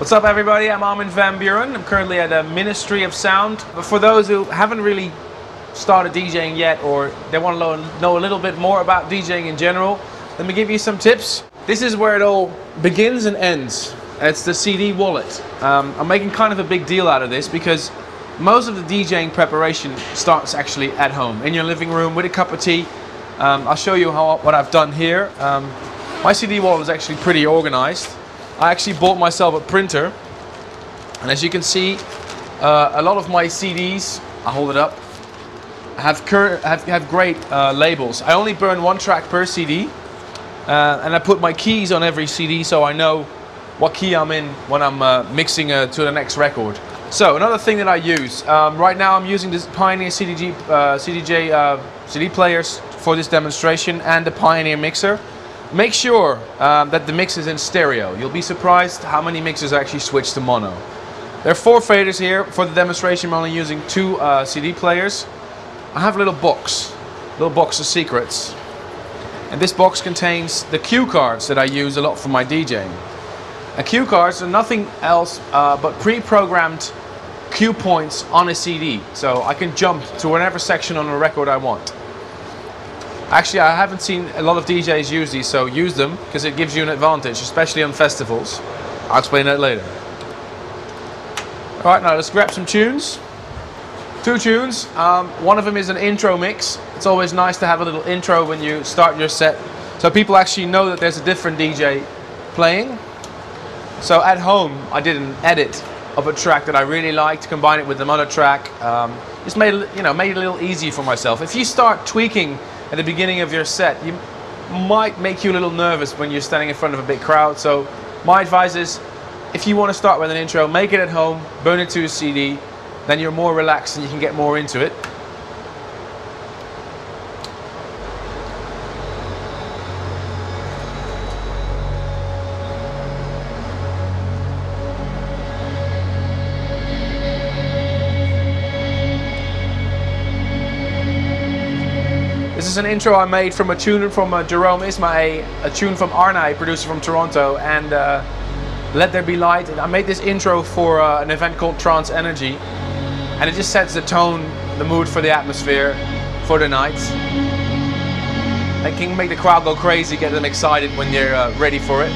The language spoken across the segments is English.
What's up everybody, I'm Armin van Buuren. I'm currently at the Ministry of Sound. But for those who haven't really started DJing yet, or they want to know a little bit more about DJing in general, let me give you some tips. This is where it all begins and ends. It's the CD wallet. I'm making kind of a big deal out of this because most of the DJing preparation starts actually at home, in your living room with a cup of tea. I'll show you what I've done here. My CD wallet is actually pretty organized. I actually bought myself a printer, and as you can see, a lot of my CDs, I'll hold it up, have great labels. I only burn one track per CD, and I put my keys on every CD so I know what key I'm in when I'm mixing to the next record. So another thing that I use, right now I'm using this Pioneer CD players for this demonstration and the Pioneer mixer. Make sure that the mix is in stereo. You'll be surprised how many mixers actually switch to mono. There are 4 faders here. For the demonstration I'm only using 2 CD players. I have a little box of secrets. And this box contains the cue cards that I use a lot for my DJing. And cue cards are nothing else but pre-programmed cue points on a CD. So I can jump to whatever section on a record I want. Actually, I haven't seen a lot of DJs use these, so use them because it gives you an advantage, especially on festivals. I'll explain that later. Alright, now let's grab some tunes. 2 tunes. One of them is an intro mix. It's always nice to have a little intro when you start your set, so people actually know that there's a different DJ playing. So at home, I did an edit of a track that I really liked, combine it with another track. Just made it a little easy for myself. If you start tweaking at the beginning of your set, you might make you a little nervous when you're standing in front of a big crowd. So my advice is, if you want to start with an intro, make it at home, burn it to a CD, then you're more relaxed and you can get more into it. This is an intro I made from a tune from Jerome Isma, a tune from Arna, a producer from Toronto, and Let There Be Light. And I made this intro for an event called Trance Energy, and it just sets the tone, the mood for the atmosphere for the night. It can make the crowd go crazy, get them excited when they're ready for it.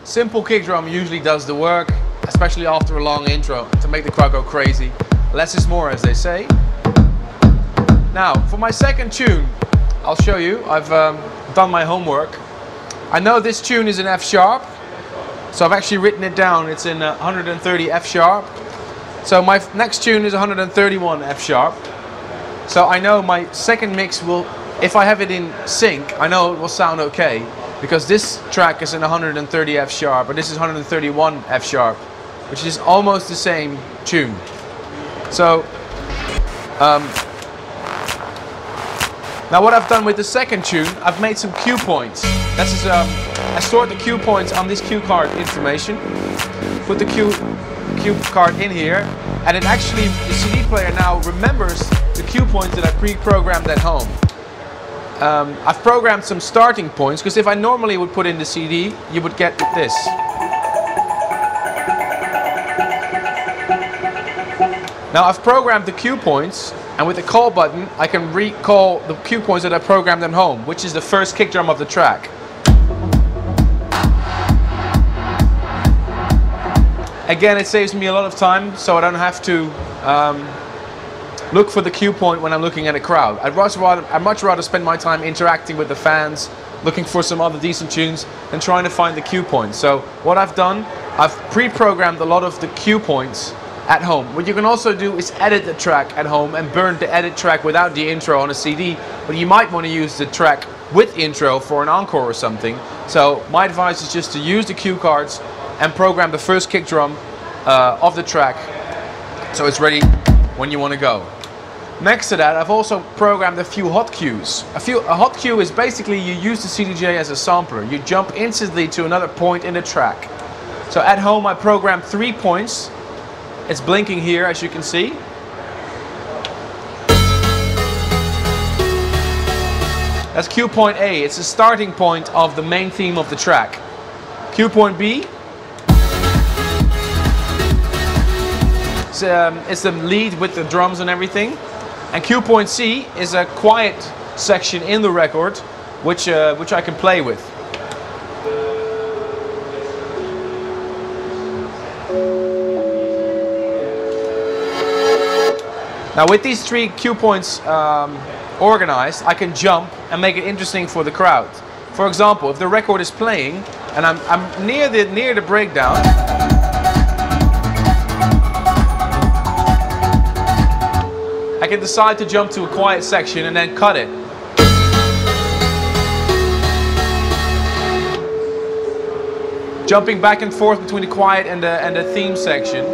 Simple kick drum usually does the work, especially after a long intro, to make the crowd go crazy. Less is more, as they say. Now, for my second tune, I'll show you. I've done my homework. I know this tune is in F sharp, so I've actually written it down. It's in 130 F sharp. So my next tune is 131 F sharp. So I know my second mix will, if I have it in sync, I know it will sound okay. Because this track is in 130 F sharp, and this is 131 F sharp, which is almost the same tune. So, now what I've done with the second tune, I've made some cue points. This is, I stored the cue points on this cue card information, put the cue card in here, and it actually, the CD player now remembers the cue points that I pre-programmed at home. I've programmed some starting points, because if I normally would put in the CD, you would get this. Now I've programmed the cue points, and with the call button I can recall the cue points that I programmed at home, which is the first kick drum of the track. Again, it saves me a lot of time, so I don't have to look for the cue point when I'm looking at a crowd. I'd much rather spend my time interacting with the fans, looking for some other decent tunes, than trying to find the cue point. So what I've done, I've pre-programmed a lot of the cue points at home. What you can also do is edit the track at home and burn the edit track without the intro on a CD, but you might want to use the track with intro for an encore or something. So my advice is just to use the cue cards and program the first kick drum of the track so it's ready when you want to go. Next to that, I've also programmed a few hot cues. A hot cue is basically you use the CDJ as a sampler. You jump instantly to another point in the track. So at home I programmed 3 points. It's blinking here, as you can see. That's cue point A. It's the starting point of the main theme of the track. Cue point B. It's the lead with the drums and everything. And cue point C is a quiet section in the record, which I can play with. Now with these 3 cue points organized, I can jump and make it interesting for the crowd. For example, if the record is playing and I'm near the breakdown, I can decide to jump to a quiet section and then cut it. Jumping back and forth between the quiet and the theme section.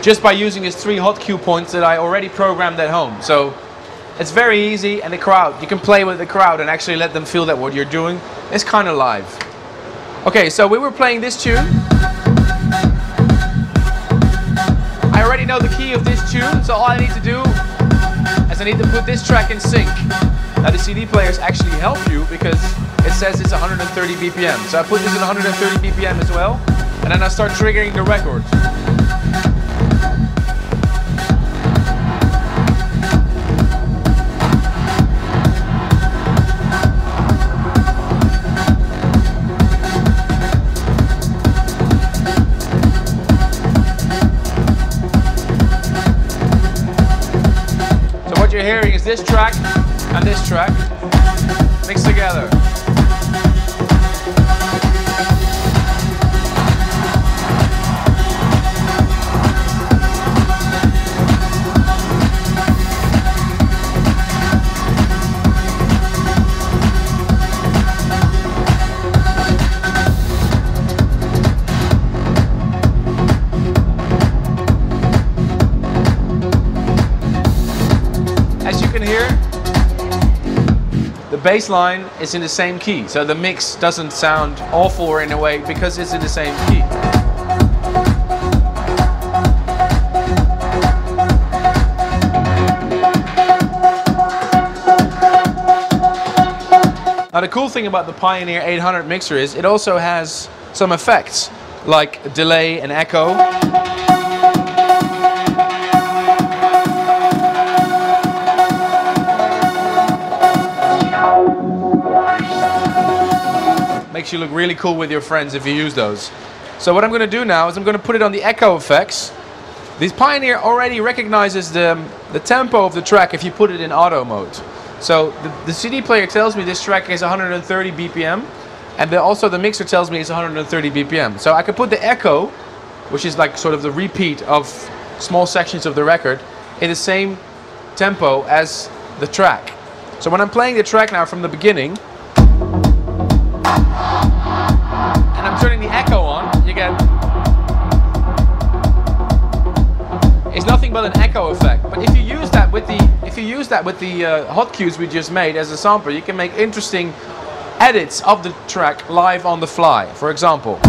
Just by using these 3 hot cue points that I already programmed at home. So it's very easy, and the crowd, you can play with the crowd and actually let them feel that what you're doing is kind of live. Okay, so we were playing this tune. I already know the key of this tune, so all I need to do is I need to put this track in sync. Now the CD players actually help you because it says it's 130 BPM. So I put this at 130 BPM as well, and then I start triggering the record. What you're hearing is this track and this track mixed together. As you can hear, the bass line is in the same key, so the mix doesn't sound awful in a way because it's in the same key. Now the cool thing about the Pioneer 800 mixer is it also has some effects like delay and echo. Makes you look really cool with your friends if you use those. So what I'm going to do now is I'm going to put it on the echo effects. This Pioneer already recognizes the tempo of the track if you put it in auto mode. So the CD player tells me this track is 130 BPM, and also the mixer tells me it's 130 BPM. So I can put the echo, which is like sort of the repeat of small sections of the record, in the same tempo as the track. So when I'm playing the track now from the beginning, and I'm turning the echo on, you get, it's nothing but an echo effect. But if you use that with the hot cues we just made as a sampler, you can make interesting edits of the track live on the fly. For example.